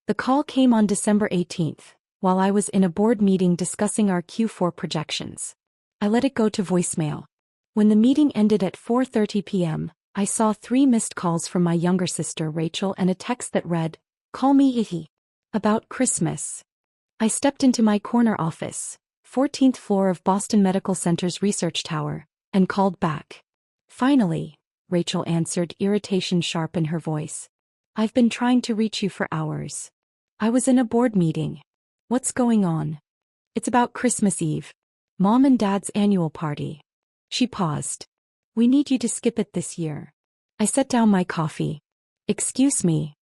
The call came on December 18th, while I was in a board meeting discussing our Q4 projections. I let it go to voicemail. When the meeting ended at 4:30 p.m., I saw 3 missed calls from my younger sister Rachel and a text that read, "Call me Ihi. About Christmas." I stepped into my corner office, 14th floor of Boston Medical Center's research tower, and called back. "Finally," Rachel answered, irritation sharp in her voice. "I've been trying to reach you for hours." "I was in a board meeting." "What's going on?" "It's about Christmas Eve. Mom and Dad's annual party." She paused. "We need you to skip it this year." I set down my coffee. "Excuse me.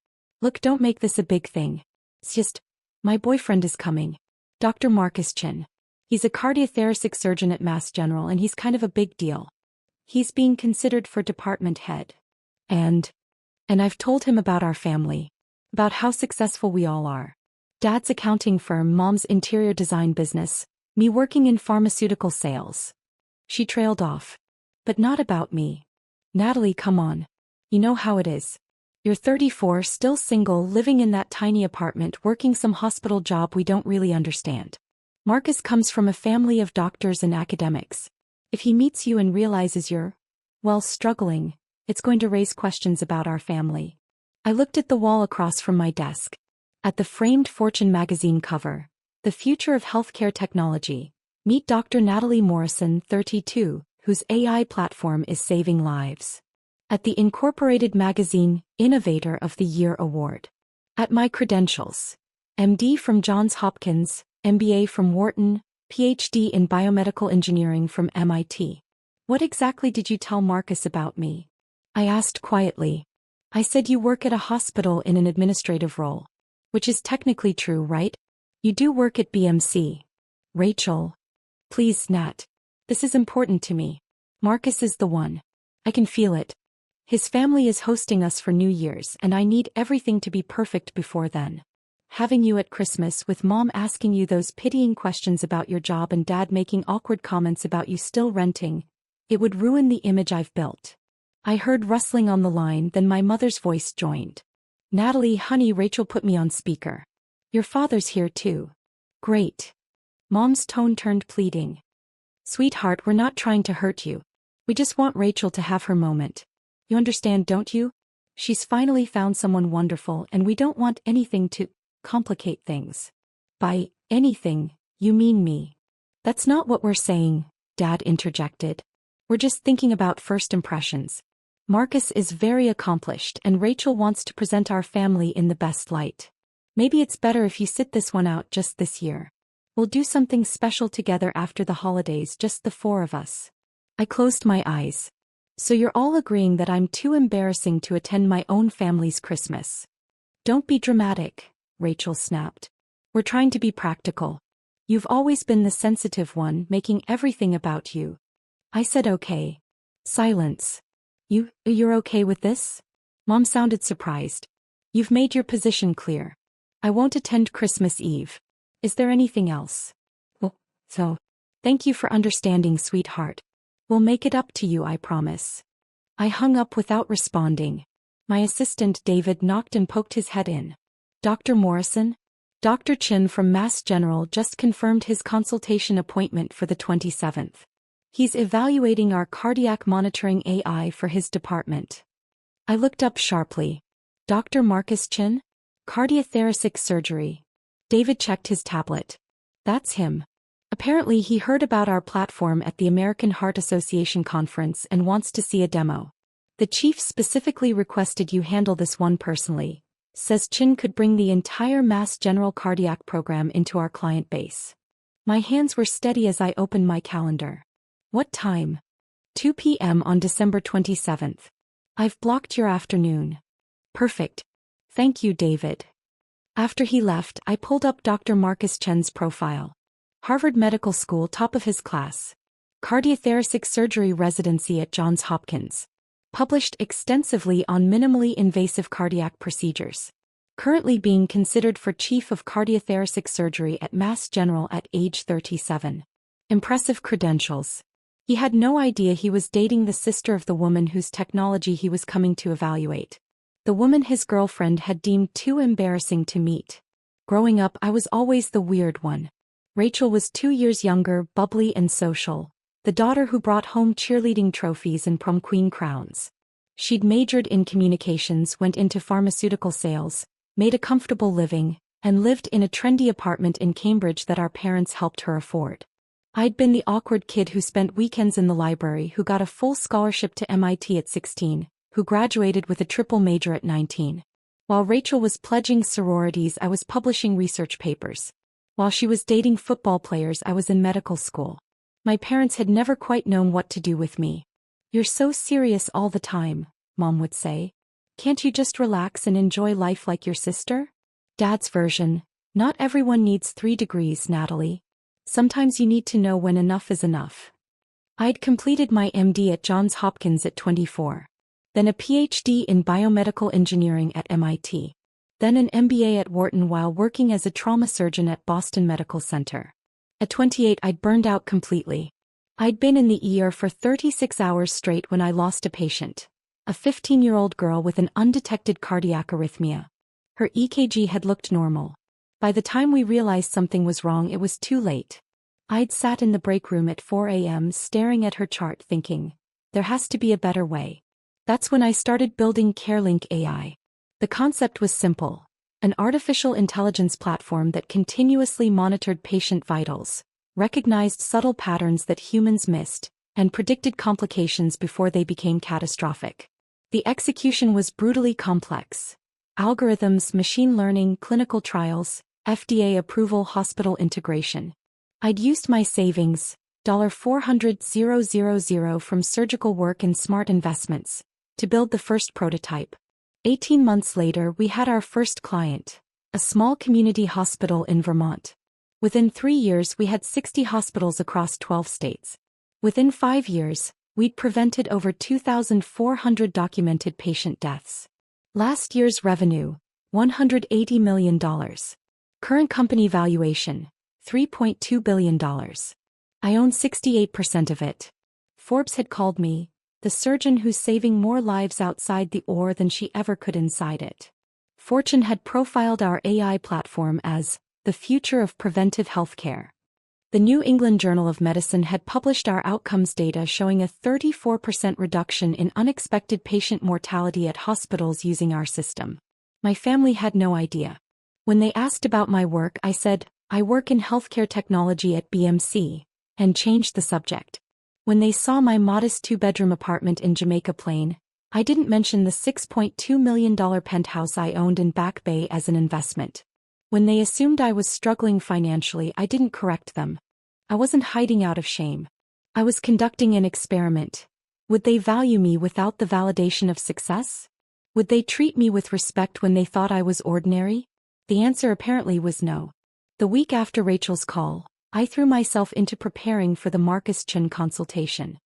Look, don't make this a big thing. It's just, my boyfriend is coming. Dr. Marcus Chin. He's a cardiothoracic surgeon at Mass General and he's kind of a big deal. He's being considered for department head. And I've told him about our family. About how successful we all are. Dad's accounting firm, Mom's interior design business, me working in pharmaceutical sales." She trailed off. "But not about me. Natalie, come on. You know how it is. You're 34, still single, living in that tiny apartment, working some hospital job we don't really understand. Marcus comes from a family of doctors and academics. If he meets you and realizes you're, well, struggling, it's going to raise questions about our family." I looked at the wall across from my desk. At the framed Fortune magazine cover, "The Future of Healthcare Technology. Meet Dr. Natalie Morrison, 32, whose AI platform is saving lives." At the Incorporated magazine, Innovator of the Year award. At my credentials: MD from Johns Hopkins, MBA from Wharton, PhD in biomedical engineering from MIT. "What exactly did you tell Marcus about me?" I asked quietly. "I said you work at a hospital in an administrative role. Which is technically true, right? You do work at BMC. Rachel. Please, Nat. This is important to me. Marcus is the one. I can feel it. His family is hosting us for New Year's and I need everything to be perfect before then. Having you at Christmas with Mom asking you those pitying questions about your job and Dad making awkward comments about you still renting, it would ruin the image I've built." I heard rustling on the line, then my mother's voice joined. "Natalie, honey," Rachel put me on speaker. "Your father's here too." "Great." Mom's tone turned pleading. "Sweetheart, we're not trying to hurt you. We just want Rachel to have her moment. You understand, don't you? She's finally found someone wonderful and we don't want anything to complicate things." "By anything, you mean me." "That's not what we're saying," Dad interjected. "We're just thinking about first impressions. Marcus is very accomplished and Rachel wants to present our family in the best light. Maybe it's better if you sit this one out just this year. We'll do something special together after the holidays, just the 4 of us." I closed my eyes. "So you're all agreeing that I'm too embarrassing to attend my own family's Christmas?" "Don't be dramatic," Rachel snapped. "We're trying to be practical. You've always been the sensitive one, making everything about you." I said okay. Silence. You're okay with this?" Mom sounded surprised. "You've made your position clear. I won't attend Christmas Eve. Is there anything else?" "Well, so, thank you for understanding, sweetheart. We'll make it up to you, I promise." I hung up without responding. My assistant David knocked and poked his head in. "Dr. Morrison?" Dr. Chin from Mass General just confirmed his consultation appointment for the 27th. He's evaluating our cardiac monitoring AI for his department. I looked up sharply. "Dr. Marcus Chin? Cardiothoracic surgery." David checked his tablet. "That's him. Apparently he heard about our platform at the American Heart Association conference and wants to see a demo. The chief specifically requested you handle this one personally. Says Chin could bring the entire Mass General cardiac program into our client base." My hands were steady as I opened my calendar. "What time?" 2 p.m. on December 27th. "I've blocked your afternoon." "Perfect. Thank you, David." After he left, I pulled up Dr. Marcus Chen's profile. Harvard Medical School, top of his class. Cardiothoracic surgery residency at Johns Hopkins. Published extensively on minimally invasive cardiac procedures. Currently being considered for chief of cardiothoracic surgery at Mass General at age 37. Impressive credentials. He had no idea he was dating the sister of the woman whose technology he was coming to evaluate. The woman his girlfriend had deemed too embarrassing to meet. Growing up, I was always the weird one. Rachel was 2 years younger, bubbly and social, the daughter who brought home cheerleading trophies and prom queen crowns. She'd majored in communications, went into pharmaceutical sales, made a comfortable living, and lived in a trendy apartment in Cambridge that our parents helped her afford. I'd been the awkward kid who spent weekends in the library, who got a full scholarship to MIT at 16, who graduated with a triple major at 19. While Rachel was pledging sororities, I was publishing research papers. While she was dating football players, I was in medical school. My parents had never quite known what to do with me. "You're so serious all the time," Mom would say. "Can't you just relax and enjoy life like your sister?" Dad's version: "Not everyone needs 3 degrees, Natalie. Sometimes you need to know when enough is enough." I'd completed my MD at Johns Hopkins at 24. Then a PhD in biomedical engineering at MIT. Then an MBA at Wharton while working as a trauma surgeon at Boston Medical Center. At 28, I'd burned out completely. I'd been in the ER for 36 hours straight when I lost a patient, a 15-year-old girl with an undetected cardiac arrhythmia. Her EKG had looked normal. By the time we realized something was wrong, it was too late. I'd sat in the break room at 4 a.m. staring at her chart thinking, there has to be a better way. That's when I started building CareLink AI. The concept was simple: an artificial intelligence platform that continuously monitored patient vitals, recognized subtle patterns that humans missed, and predicted complications before they became catastrophic. The execution was brutally complex. Algorithms, machine learning, clinical trials, FDA approval, hospital integration. I'd used my savings, $400,000 from surgical work and smart investments, to build the first prototype. 18 months later, we had our first client, a small community hospital in Vermont. Within 3 years, we had 60 hospitals across 12 states. Within 5 years, we'd prevented over 2,400 documented patient deaths. Last year's revenue, $180 million. Current company valuation, $3.2 billion. I own 68% of it. Forbes had called me the surgeon who's saving more lives outside the OR than she ever could inside it. Fortune had profiled our AI platform as the future of preventive healthcare. The New England Journal of Medicine had published our outcomes data showing a 34% reduction in unexpected patient mortality at hospitals using our system. My family had no idea. When they asked about my work, I said, I work in healthcare technology at BMC, and changed the subject. When they saw my modest 2-bedroom apartment in Jamaica Plain, I didn't mention the $6.2 million penthouse I owned in Back Bay as an investment. When they assumed I was struggling financially, I didn't correct them. I wasn't hiding out of shame. I was conducting an experiment. Would they value me without the validation of success? Would they treat me with respect when they thought I was ordinary? The answer apparently was no. The week after Rachel's call, I threw myself into preparing for the Marcus Chen consultation.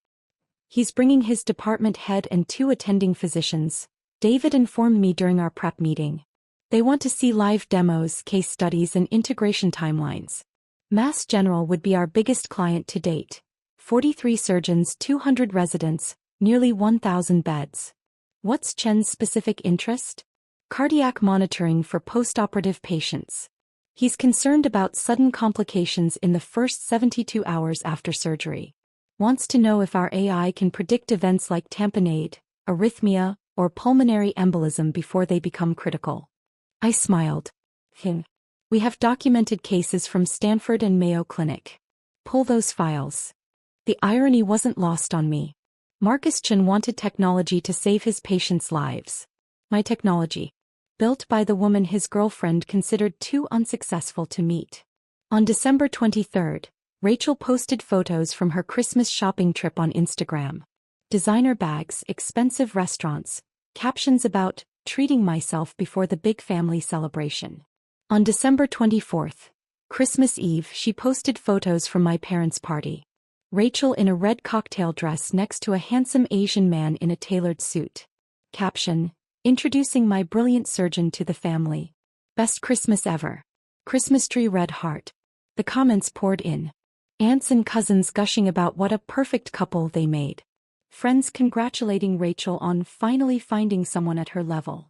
He's bringing his department head and 2 attending physicians, David informed me during our prep meeting. They want to see live demos, case studies, and integration timelines. Mass General would be our biggest client to date. 43 surgeons, 200 residents, nearly 1,000 beds. What's Chen's specific interest? Cardiac monitoring for postoperative patients. He's concerned about sudden complications in the first 72 hours after surgery. Wants to know if our AI can predict events like tamponade, arrhythmia, or pulmonary embolism before they become critical. I smiled. We have documented cases from Stanford and Mayo Clinic. Pull those files. The irony wasn't lost on me. Marcus Chen wanted technology to save his patients' lives. My technology, built by the woman his girlfriend considered too unsuccessful to meet. On December 23, Rachel posted photos from her Christmas shopping trip on Instagram. Designer bags, expensive restaurants, captions about treating myself before the big family celebration. On December 24, Christmas Eve, she posted photos from my parents' party. Rachel in a red cocktail dress next to a handsome Asian man in a tailored suit. Caption: introducing my brilliant surgeon to the family. Best Christmas ever. Christmas tree red heart. The comments poured in. Aunts and cousins gushing about what a perfect couple they made. Friends congratulating Rachel on finally finding someone at her level.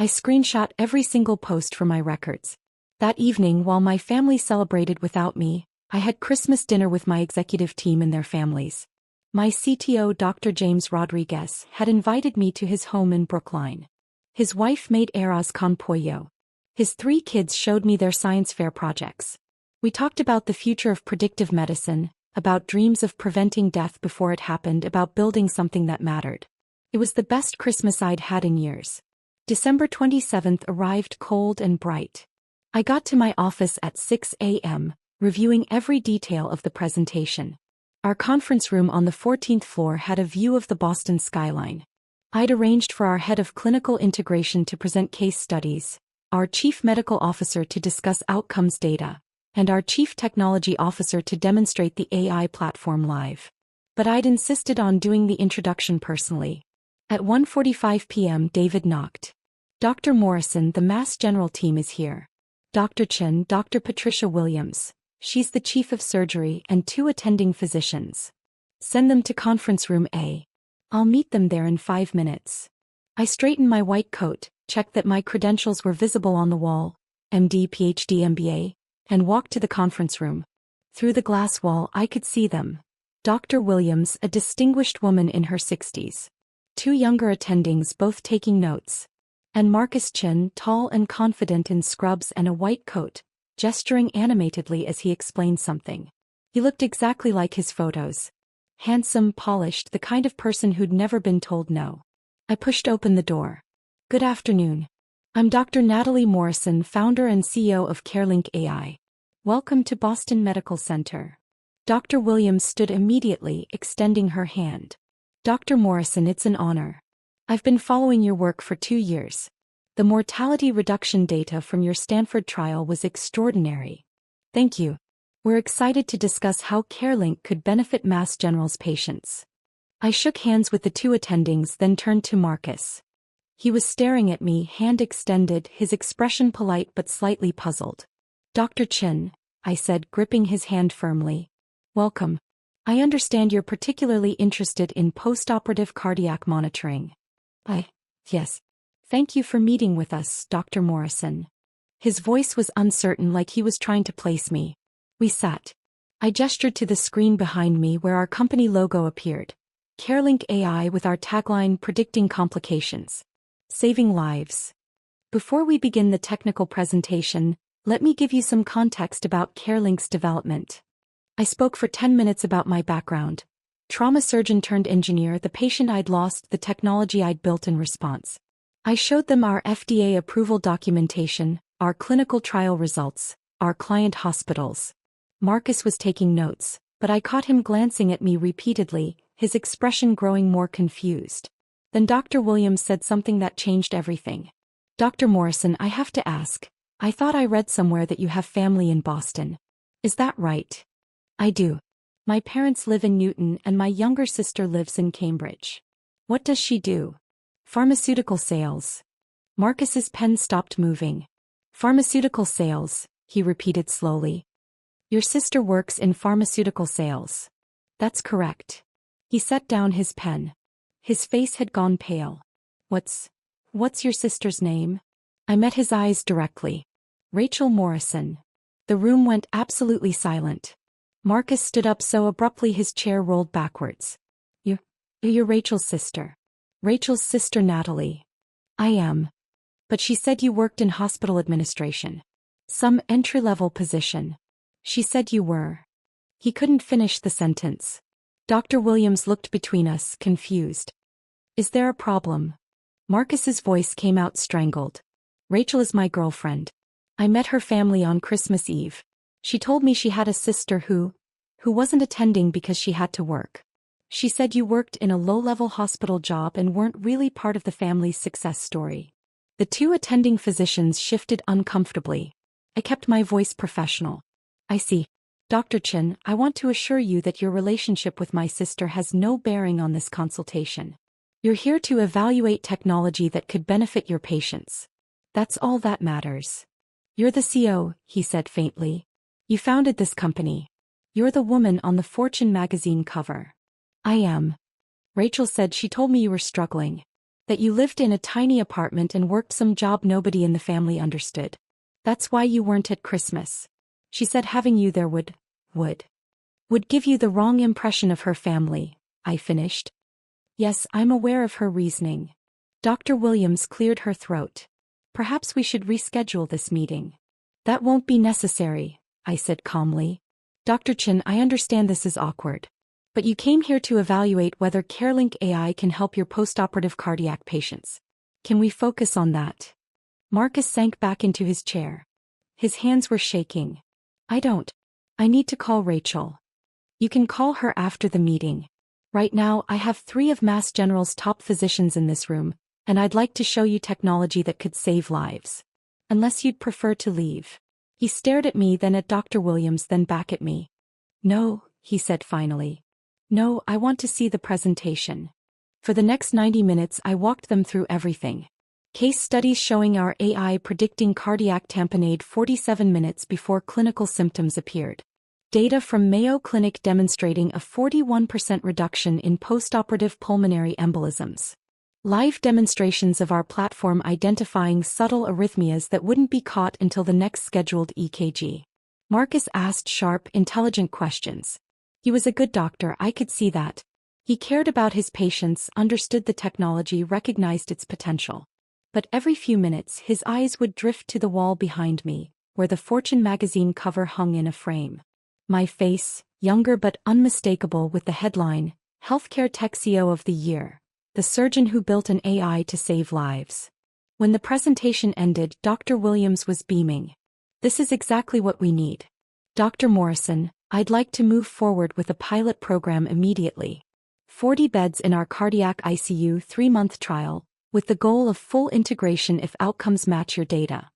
I screenshot every single post for my records. That evening, while my family celebrated without me, I had Christmas dinner with my executive team and their families. My CTO, Dr. James Rodriguez, had invited me to his home in Brookline. His wife made arroz con pollo. His 3 kids showed me their science fair projects. We talked about the future of predictive medicine, about dreams of preventing death before it happened, about building something that mattered. It was the best Christmas I'd had in years. December 27th arrived cold and bright. I got to my office at 6 a.m., reviewing every detail of the presentation. Our conference room on the 14th floor had a view of the Boston skyline. I'd arranged for our head of clinical integration to present case studies, our chief medical officer to discuss outcomes data, and our chief technology officer to demonstrate the AI platform live. But I'd insisted on doing the introduction personally. At 1:45 p.m. David knocked. Dr. Morrison, the Mass General team is here. Dr. Chen, Dr. Patricia Williams, she's the chief of surgery, and 2 attending physicians. Send them to conference room A. I'll meet them there in 5 minutes. I straightened my white coat, checked that my credentials were visible on the wall, MD, PhD, MBA, and walked to the conference room. Through the glass wall I could see them. Dr. Williams, a distinguished woman in her 60s. 2 younger attendings both taking notes. And Marcus Chen, tall and confident in scrubs and a white coat, gesturing animatedly as he explained something. He looked exactly like his photos. Handsome, polished, the kind of person who'd never been told no. I pushed open the door. Good afternoon. I'm Dr. Natalie Morrison, founder and CEO of CareLink AI. Welcome to Boston Medical Center. Dr. Williams stood immediately, extending her hand. Dr. Morrison, it's an honor. I've been following your work for 2 years. The mortality reduction data from your Stanford trial was extraordinary. Thank you. We're excited to discuss how CareLink could benefit Mass General's patients. I shook hands with the 2 attendings, then turned to Marcus. He was staring at me, hand extended, his expression polite but slightly puzzled. Dr. Chen, I said, gripping his hand firmly. Welcome. I understand you're particularly interested in postoperative cardiac monitoring. Yes. Thank you for meeting with us, Dr. Morrison. His voice was uncertain, like he was trying to place me. We sat. I gestured to the screen behind me where our company logo appeared. CareLink AI with our tagline, predicting complications. Saving lives. Before we begin the technical presentation, let me give you some context about CareLink's development. I spoke for 10 minutes about my background. Trauma surgeon turned engineer, the patient I'd lost, the technology I'd built in response. I showed them our FDA approval documentation, our clinical trial results, our client hospitals. Marcus was taking notes, but I caught him glancing at me repeatedly, his expression growing more confused. Then Dr. Williams said something that changed everything. Dr. Morrison, I have to ask. I thought I read somewhere that you have family in Boston. Is that right? I do. My parents live in Newton and my younger sister lives in Cambridge. What does she do? Pharmaceutical sales. Marcus's pen stopped moving. Pharmaceutical sales, he repeated slowly. Your sister works in pharmaceutical sales. That's correct. He set down his pen. His face had gone pale. What's your sister's name? I met his eyes directly. Rachel Morrison. The room went absolutely silent. Marcus stood up so abruptly his chair rolled backwards. You're Rachel's sister. Rachel's sister Natalie. I am. But she said you worked in hospital administration. Some entry-level position. She said you were. He couldn't finish the sentence. Dr. Williams looked between us, confused. Is there a problem? Marcus's voice came out strangled. Rachel is my girlfriend. I met her family on Christmas Eve. She told me she had a sister who wasn't attending because she had to work. She said you worked in a low-level hospital job and weren't really part of the family's success story. The 2 attending physicians shifted uncomfortably. I kept my voice professional. I see. Dr. Chen, I want to assure you that your relationship with my sister has no bearing on this consultation. You're here to evaluate technology that could benefit your patients. That's all that matters. You're the CEO, he said faintly. You founded this company. You're the woman on the Fortune magazine cover. I am. Rachel said she told me you were struggling. That you lived in a tiny apartment and worked some job nobody in the family understood. That's why you weren't at Christmas. She said having you there would give you the wrong impression of her family, I finished. Yes, I'm aware of her reasoning. Dr. Williams cleared her throat. Perhaps we should reschedule this meeting. That won't be necessary, I said calmly. Dr. Chin, I understand this is awkward. But you came here to evaluate whether CareLink AI can help your postoperative cardiac patients. Can we focus on that? Marcus sank back into his chair. His hands were shaking. I need to call Rachel. You can call her after the meeting. Right now, I have 3 of Mass General's top physicians in this room, and I'd like to show you technology that could save lives. Unless you'd prefer to leave. He stared at me, then at Dr. Williams, then back at me. No, he said finally. No, I want to see the presentation. For the next 90 minutes I walked them through everything. Case studies showing our AI predicting cardiac tamponade 47 minutes before clinical symptoms appeared. Data from Mayo Clinic demonstrating a 41% reduction in postoperative pulmonary embolisms. Live demonstrations of our platform identifying subtle arrhythmias that wouldn't be caught until the next scheduled EKG. Marcus asked sharp, intelligent questions. He was a good doctor, I could see that. He cared about his patients, understood the technology, recognized its potential. But every few minutes his eyes would drift to the wall behind me, where the Fortune magazine cover hung in a frame. My face, younger but unmistakable, with the headline, Healthcare Tech CEO of the Year, the surgeon who built an AI to save lives. When the presentation ended, Dr. Williams was beaming. This is exactly what we need. Dr. Morrison, I'd like to move forward with a pilot program immediately. 40 beds in our cardiac ICU 3-month trial, with the goal of full integration if outcomes match your data.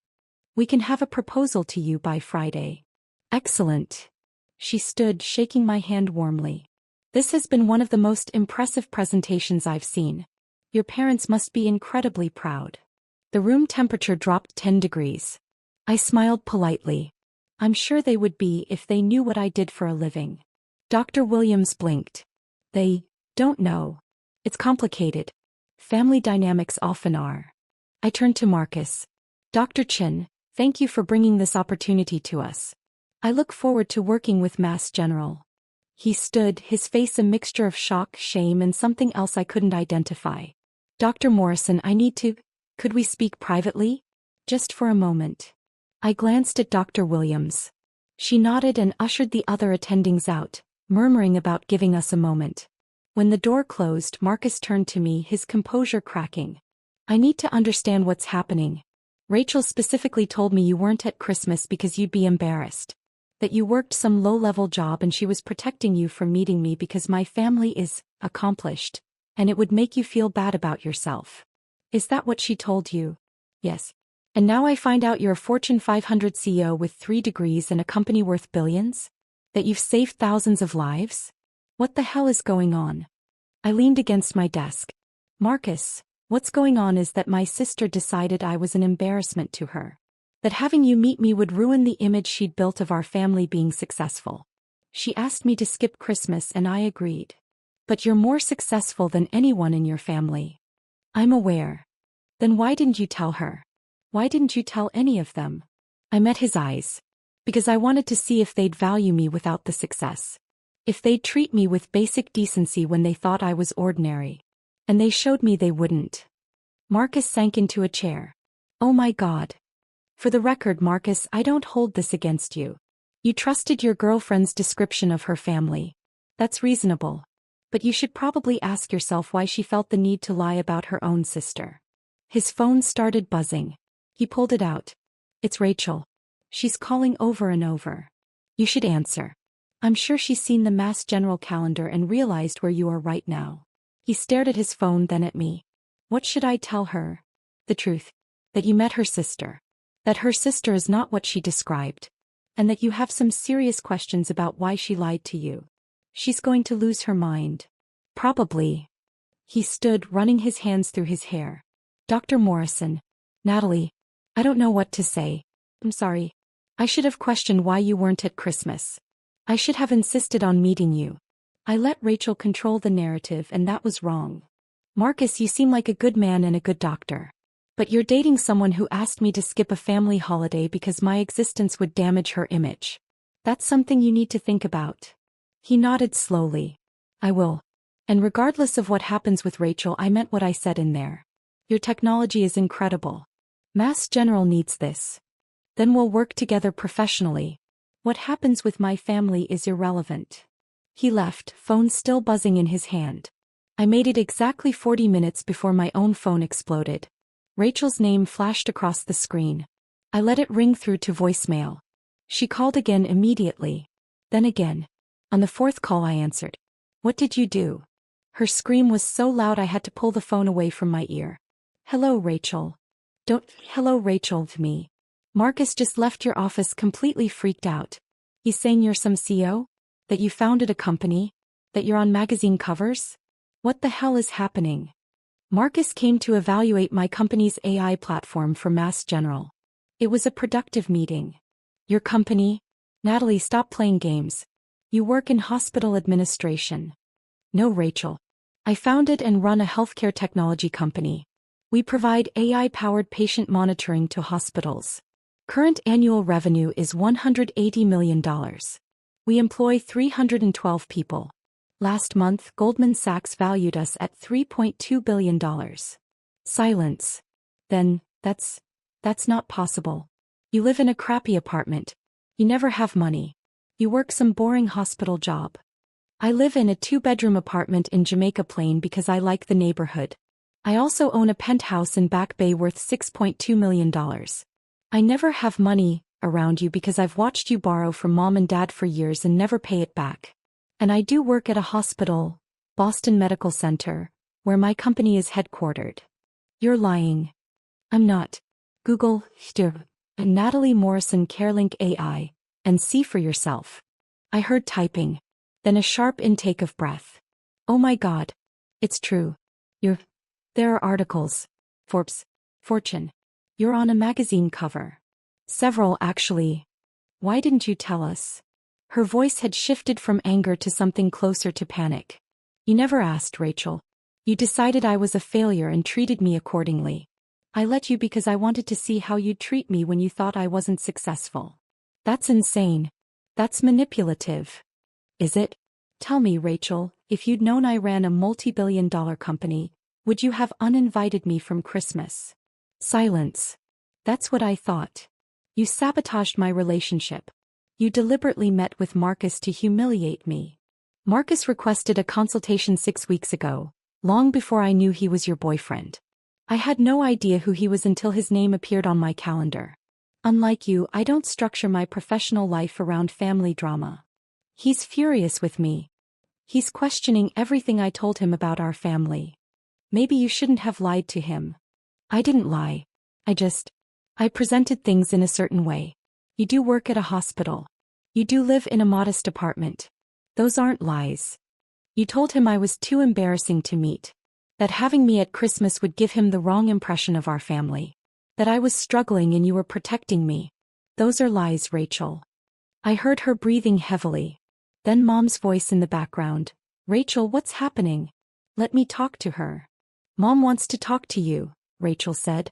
We can have a proposal to you by Friday. Excellent. She stood, shaking my hand warmly. This has been one of the most impressive presentations I've seen. Your parents must be incredibly proud. The room temperature dropped 10 degrees. I smiled politely. I'm sure they would be if they knew what I did for a living. Dr. Williams blinked. They don't know. It's complicated. Family dynamics often are. I turned to Marcus. Dr. Chin, thank you for bringing this opportunity to us. I look forward to working with Mass General. He stood, his face a mixture of shock, shame, and something else I couldn't identify. Dr. Morrison, could we speak privately? Just for a moment. I glanced at Dr. Williams. She nodded and ushered the other attendings out, murmuring about giving us a moment. When the door closed, Marcus turned to me, his composure cracking. I need to understand what's happening. Rachel specifically told me you weren't at Christmas because you'd be embarrassed. That you worked some low-level job and she was protecting you from meeting me because my family is accomplished, and it would make you feel bad about yourself. Is that what she told you? Yes. And now I find out you're a Fortune 500 CEO with 3 degrees and a company worth billions? That you've saved thousands of lives? What the hell is going on? I leaned against my desk. Marcus, what's going on is that my sister decided I was an embarrassment to her. That having you meet me would ruin the image she'd built of our family being successful. She asked me to skip Christmas and I agreed. But you're more successful than anyone in your family. I'm aware. Then why didn't you tell her? Why didn't you tell any of them? I met his eyes. Because I wanted to see if they'd value me without the success. If they'd treat me with basic decency when they thought I was ordinary. And they showed me they wouldn't. Marcus sank into a chair. Oh my God. For the record, Marcus, I don't hold this against you. You trusted your girlfriend's description of her family. That's reasonable. But you should probably ask yourself why she felt the need to lie about her own sister. His phone started buzzing. He pulled it out. It's Rachel. She's calling over and over. You should answer. I'm sure she's seen the Mass General calendar and realized where you are right now. He stared at his phone, then at me. What should I tell her? The truth. That you met her sister. That her sister is not what she described. And that you have some serious questions about why she lied to you. She's going to lose her mind. Probably. He stood, running his hands through his hair. Dr. Morrison. Natalie. I don't know what to say. I'm sorry. I should have questioned why you weren't at Christmas. I should have insisted on meeting you. I let Rachel control the narrative and that was wrong. Marcus, you seem like a good man and a good doctor. But you're dating someone who asked me to skip a family holiday because my existence would damage her image. That's something you need to think about. He nodded slowly. I will. And regardless of what happens with Rachel, I meant what I said in there. Your technology is incredible. Mass General needs this. Then we'll work together professionally. What happens with my family is irrelevant. He left, phone still buzzing in his hand. I made it exactly 40 minutes before my own phone exploded. Rachel's name flashed across the screen. I let it ring through to voicemail. She called again immediately. Then again. On the fourth call I answered. What did you do? Her scream was so loud I had to pull the phone away from my ear. Hello, Rachel. Don't hello, Rachel, me. Marcus just left your office completely freaked out. He's saying you're some CEO? That you founded a company? That you're on magazine covers? What the hell is happening? Marcus came to evaluate my company's AI platform for Mass General. It was a productive meeting. Your company? Natalie, stop playing games. You work in hospital administration. No, Rachel. I founded and run a healthcare technology company. We provide AI-powered patient monitoring to hospitals. Current annual revenue is $180 million. We employ 312 people. Last month, Goldman Sachs valued us at $3.2 billion. Silence. Then, that's not possible. You live in a crappy apartment. You never have money. You work some boring hospital job. I live in a 2-bedroom apartment in Jamaica Plain because I like the neighborhood. I also own a penthouse in Back Bay worth $6.2 million. I never have money around you because I've watched you borrow from mom and dad for years and never pay it back. And I do work at a hospital, Boston Medical Center, where my company is headquartered. You're lying. I'm not. Google Natalie Morrison Carelink AI, and see for yourself. I heard typing. Then a sharp intake of breath. Oh my God. It's true. There are articles. Forbes. Fortune. You're on a magazine cover. Several, actually. Why didn't you tell us? Her voice had shifted from anger to something closer to panic. You never asked, Rachel. You decided I was a failure and treated me accordingly. I let you because I wanted to see how you'd treat me when you thought I wasn't successful. That's insane. That's manipulative. Is it? Tell me, Rachel, if you'd known I ran a multi-billion-dollar company, would you have uninvited me from Christmas? Silence. That's what I thought. You sabotaged my relationship. You deliberately met with Marcus to humiliate me. Marcus requested a consultation 6 weeks ago, long before I knew he was your boyfriend. I had no idea who he was until his name appeared on my calendar. Unlike you, I don't structure my professional life around family drama. He's furious with me. He's questioning everything I told him about our family. Maybe you shouldn't have lied to him. I didn't lie. I presented things in a certain way. You do work at a hospital. You do live in a modest apartment. Those aren't lies. You told him I was too embarrassing to meet. That having me at Christmas would give him the wrong impression of our family. That I was struggling and you were protecting me. Those are lies, Rachel. I heard her breathing heavily. Then Mom's voice in the background. Rachel, what's happening? Let me talk to her. Mom wants to talk to you, Rachel said.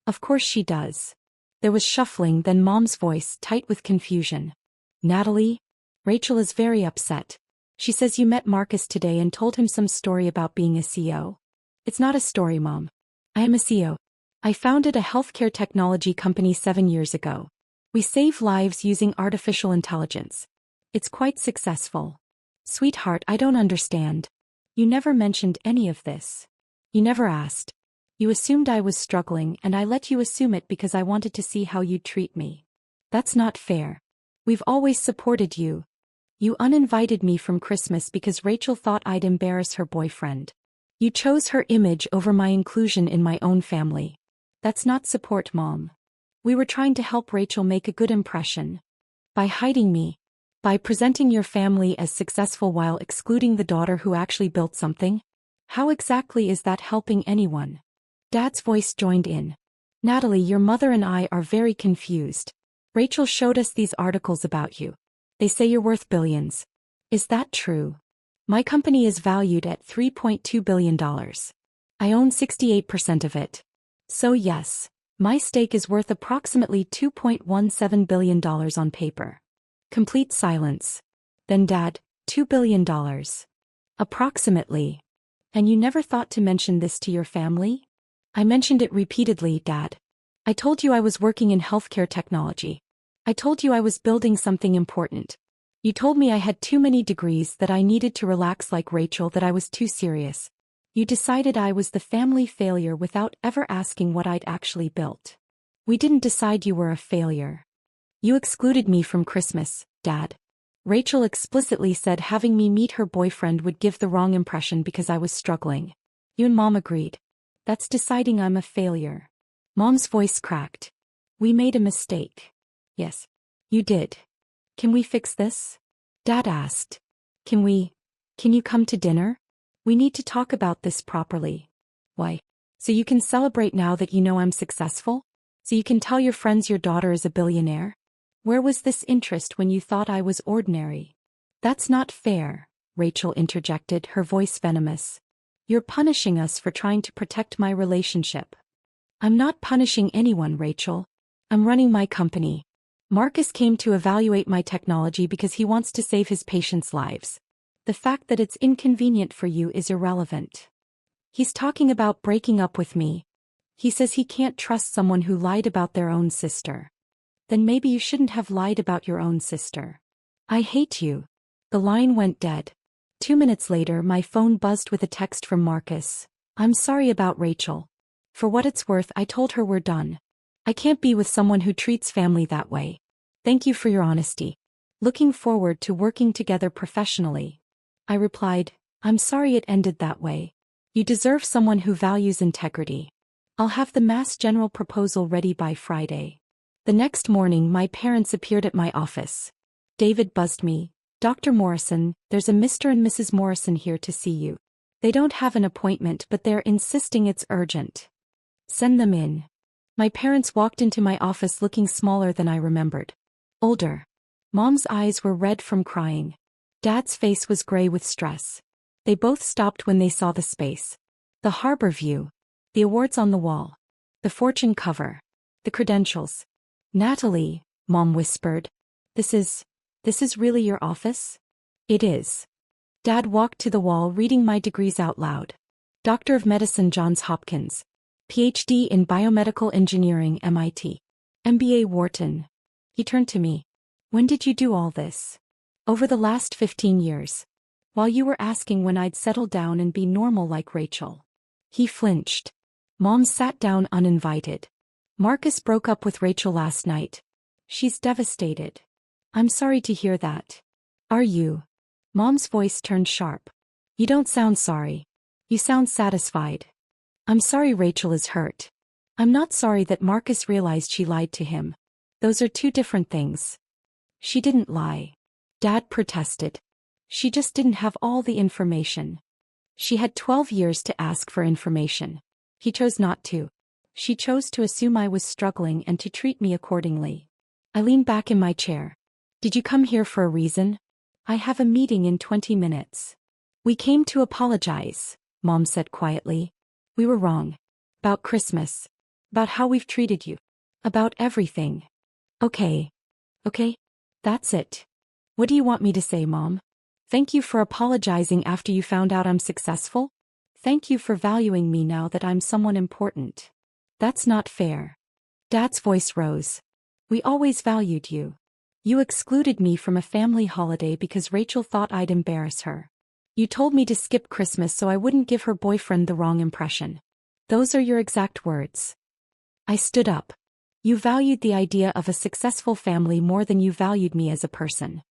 Of course she does. There was shuffling, then Mom's voice, tight with confusion. Natalie? Rachel is very upset. She says you met Marcus today and told him some story about being a CEO. It's not a story, Mom. I am a CEO. I founded a healthcare technology company 7 years ago. We save lives using artificial intelligence. It's quite successful. Sweetheart, I don't understand. You never mentioned any of this. You never asked. You assumed I was struggling and I let you assume it because I wanted to see how you'd treat me. That's not fair. We've always supported you. You uninvited me from Christmas because Rachel thought I'd embarrass her boyfriend. You chose her image over my inclusion in my own family. That's not support, Mom. We were trying to help Rachel make a good impression. By hiding me. By presenting your family as successful while excluding the daughter who actually built something. How exactly is that helping anyone? Dad's voice joined in. Natalie, your mother and I are very confused. Rachel showed us these articles about you. They say you're worth billions. Is that true? My company is valued at $3.2 billion. I own 68% of it. So yes, my stake is worth approximately $2.17 billion on paper. Complete silence. Then Dad, $2 billion. Approximately. And you never thought to mention this to your family? I mentioned it repeatedly, Dad. I told you I was working in healthcare technology. I told you I was building something important. You told me I had too many degrees, that I needed to relax like Rachel, that I was too serious. You decided I was the family failure without ever asking what I'd actually built. We didn't decide you were a failure. You excluded me from Christmas, Dad. Rachel explicitly said having me meet her boyfriend would give the wrong impression because I was struggling. You and Mom agreed. That's deciding I'm a failure. Mom's voice cracked. We made a mistake. Yes. You did. Can we fix this? Dad asked. Can you come to dinner? We need to talk about this properly. Why? So you can celebrate now that you know I'm successful? So you can tell your friends your daughter is a billionaire? Where was this interest when you thought I was ordinary? That's not fair, Rachel interjected, her voice venomous. You're punishing us for trying to protect my relationship. I'm not punishing anyone, Rachel. I'm running my company. Marcus came to evaluate my technology because he wants to save his patients' lives. The fact that it's inconvenient for you is irrelevant. He's talking about breaking up with me. He says he can't trust someone who lied about their own sister. Then maybe you shouldn't have lied about your own sister. I hate you. The line went dead. 2 minutes later, my phone buzzed with a text from Marcus. I'm sorry about Rachel. For what it's worth, I told her we're done. I can't be with someone who treats family that way. Thank you for your honesty. Looking forward to working together professionally. I replied, I'm sorry it ended that way. You deserve someone who values integrity. I'll have the Mass General proposal ready by Friday. The next morning, my parents appeared at my office. David buzzed me. Dr. Morrison, there's a Mr. and Mrs. Morrison here to see you. They don't have an appointment, but they're insisting it's urgent. Send them in. My parents walked into my office looking smaller than I remembered. Older. Mom's eyes were red from crying. Dad's face was gray with stress. They both stopped when they saw the space. The harbor view. The awards on the wall. The Fortune cover. The credentials. Natalie, Mom whispered. This is really your office? It is. Dad walked to the wall, reading my degrees out loud. Doctor of Medicine, Johns Hopkins. PhD in Biomedical Engineering, MIT. MBA, Wharton. He turned to me. When did you do all this? Over the last 15 years. While you were asking when I'd settle down and be normal like Rachel. He flinched. Mom sat down uninvited. Marcus broke up with Rachel last night. She's devastated. I'm sorry to hear that. Are you? Mom's voice turned sharp. You don't sound sorry. You sound satisfied. I'm sorry Rachel is hurt. I'm not sorry that Marcus realized she lied to him. Those are two different things. She didn't lie. Dad protested. She just didn't have all the information. She had 12 years to ask for information. He chose not to. She chose to assume I was struggling and to treat me accordingly. I leaned back in my chair. Did you come here for a reason? I have a meeting in 20 minutes. We came to apologize, Mom said quietly. We were wrong. About Christmas. About how we've treated you. About everything. Okay. That's it. What do you want me to say, Mom? Thank you for apologizing after you found out I'm successful? Thank you for valuing me now that I'm someone important. That's not fair. Dad's voice rose. We always valued you. You excluded me from a family holiday because Rachel thought I'd embarrass her. You told me to skip Christmas so I wouldn't give her boyfriend the wrong impression. Those are your exact words. I stood up. You valued the idea of a successful family more than you valued me as a person.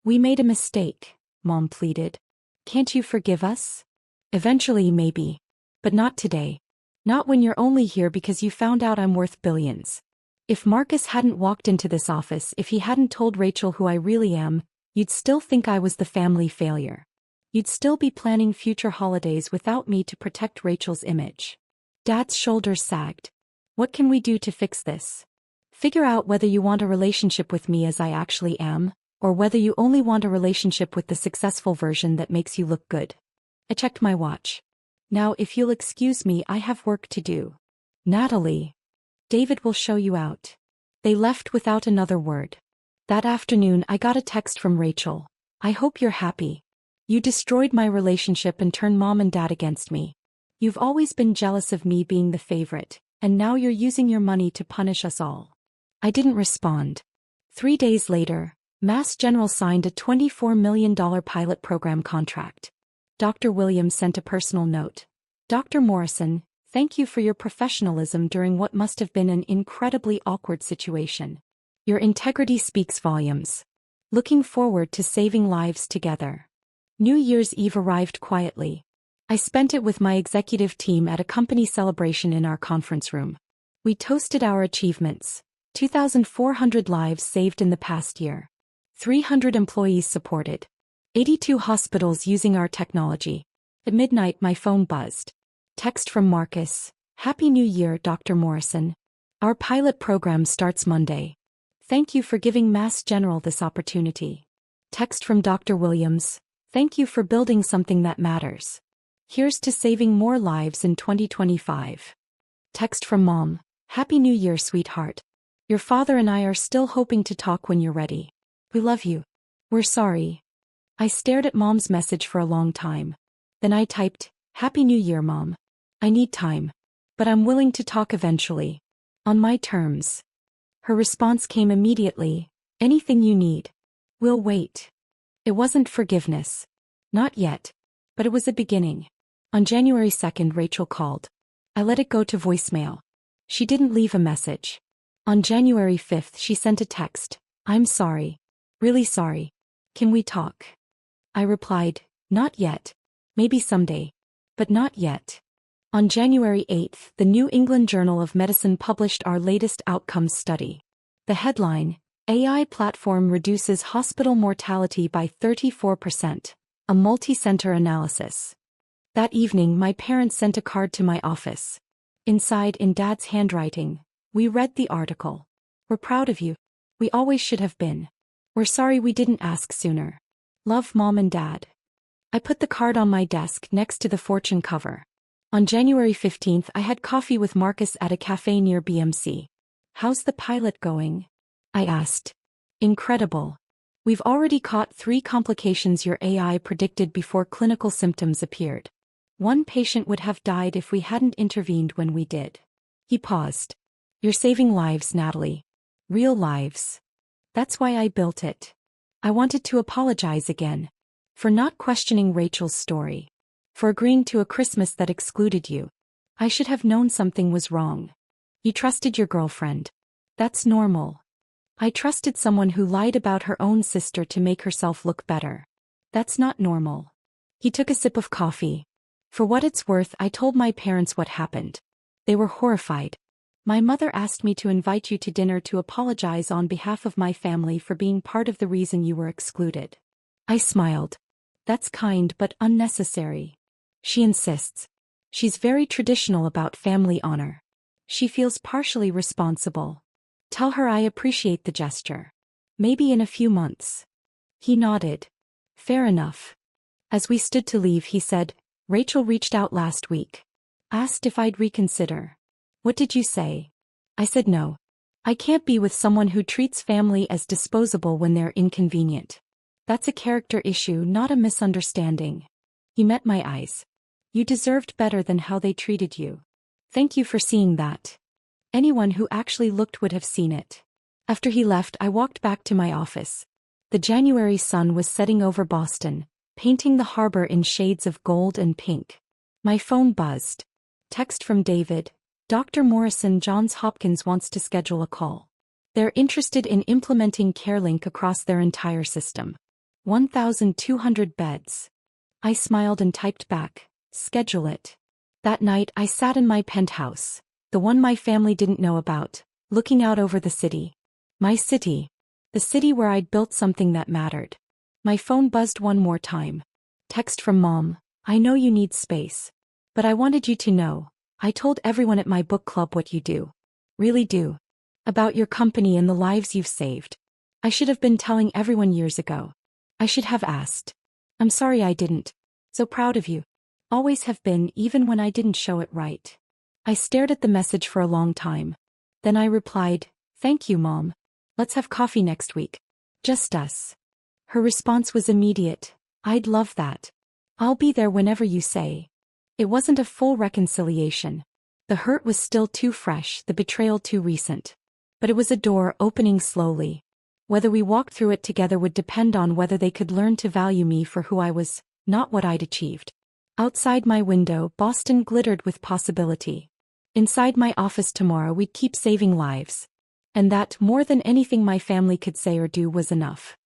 We made a mistake, Mom pleaded. Can't you forgive us? Eventually, maybe. But not today. Not when you're only here because you found out I'm worth billions. If Marcus hadn't walked into this office, if he hadn't told Rachel who I really am, you'd still think I was the family failure. You'd still be planning future holidays without me to protect Rachel's image. Dad's shoulders sagged. What can we do to fix this? Figure out whether you want a relationship with me as I actually am, or whether you only want a relationship with the successful version that makes you look good. I checked my watch. Now if you'll excuse me, I have work to do. Natalie. David will show you out. They left without another word. That afternoon I got a text from Rachel. I hope you're happy. You destroyed my relationship and turned mom and dad against me. You've always been jealous of me being the favorite, and now you're using your money to punish us all. I didn't respond. 3 days later, Mass General signed a $24 million pilot program contract. Dr. Williams sent a personal note. Dr. Morrison, thank you for your professionalism during what must have been an incredibly awkward situation. Your integrity speaks volumes. Looking forward to saving lives together. New Year's Eve arrived quietly. I spent it with my executive team at a company celebration in our conference room. We toasted our achievements. 2,400 lives saved in the past year. 300 employees supported. 82 hospitals using our technology. At midnight my phone buzzed. Text from Marcus. Happy New Year, Dr. Morrison. Our pilot program starts Monday. Thank you for giving Mass General this opportunity. Text from Dr. Williams. Thank you for building something that matters. Here's to saving more lives in 2025. Text from Mom. Happy New Year, sweetheart. Your father and I are still hoping to talk when you're ready. We love you. We're sorry. I stared at Mom's message for a long time. Then I typed, Happy New Year, Mom. I need time. But I'm willing to talk eventually. On my terms. Her response came immediately. Anything you need. We'll wait. It wasn't forgiveness. Not yet. But it was a beginning. On January 2nd, Rachel called. I let it go to voicemail. She didn't leave a message. On January 5th, she sent a text. I'm sorry. Really sorry. Can we talk? I replied, not yet. Maybe someday. But not yet. On January 8th, the New England Journal of Medicine published our latest outcomes study. The headline, AI platform reduces hospital mortality by 34%, a multi-center analysis. That evening my parents sent a card to my office. Inside, in Dad's handwriting, we read the article. We're proud of you. We always should have been. We're sorry we didn't ask sooner. Love, Mom and Dad. I put the card on my desk next to the Fortune cover. On January 15th, I had coffee with Marcus at a cafe near BMC. How's the pilot going? I asked. Incredible. We've already caught 3 complications your AI predicted before clinical symptoms appeared. 1 patient would have died if we hadn't intervened when we did. He paused. You're saving lives, Natalie. Real lives. That's why I built it. I wanted to apologize again. For not questioning Rachel's story. For agreeing to a Christmas that excluded you. I should have known something was wrong. You trusted your girlfriend. That's normal. I trusted someone who lied about her own sister to make herself look better. That's not normal. He took a sip of coffee. For what it's worth, I told my parents what happened. They were horrified. My mother asked me to invite you to dinner to apologize on behalf of my family for being part of the reason you were excluded. I smiled. That's kind but unnecessary. She insists. She's very traditional about family honor. She feels partially responsible. Tell her I appreciate the gesture. Maybe in a few months. He nodded. Fair enough. As we stood to leave, he said, Rachel reached out last week. Asked if I'd reconsider. What did you say? I said no. I can't be with someone who treats family as disposable when they're inconvenient. That's a character issue, not a misunderstanding. He met my eyes. You deserved better than how they treated you. Thank you for seeing that. Anyone who actually looked would have seen it. After he left, I walked back to my office. The January sun was setting over Boston, painting the harbor in shades of gold and pink. My phone buzzed. Text from David. Dr. Morrison, Johns Hopkins wants to schedule a call. They're interested in implementing CareLink across their entire system. 1,200 beds. I smiled and typed back, schedule it. That night I sat in my penthouse, the one my family didn't know about, looking out over the city. My city. The city where I'd built something that mattered. My phone buzzed one more time. Text from Mom. I know you need space. But I wanted you to know. I told everyone at my book club what you do. Really do. About your company and the lives you've saved. I should have been telling everyone years ago. I should have asked. I'm sorry I didn't. So proud of you. Always have been, even when I didn't show it right. I stared at the message for a long time. Then I replied, "Thank you, Mom. Let's have coffee next week. Just us." Her response was immediate. "I'd love that. I'll be there whenever you say." It wasn't a full reconciliation. The hurt was still too fresh, the betrayal too recent. But it was a door opening slowly. Whether we walked through it together would depend on whether they could learn to value me for who I was, not what I'd achieved. Outside my window, Boston glittered with possibility. Inside my office tomorrow, we'd keep saving lives. And that, more than anything my family could say or do, was enough.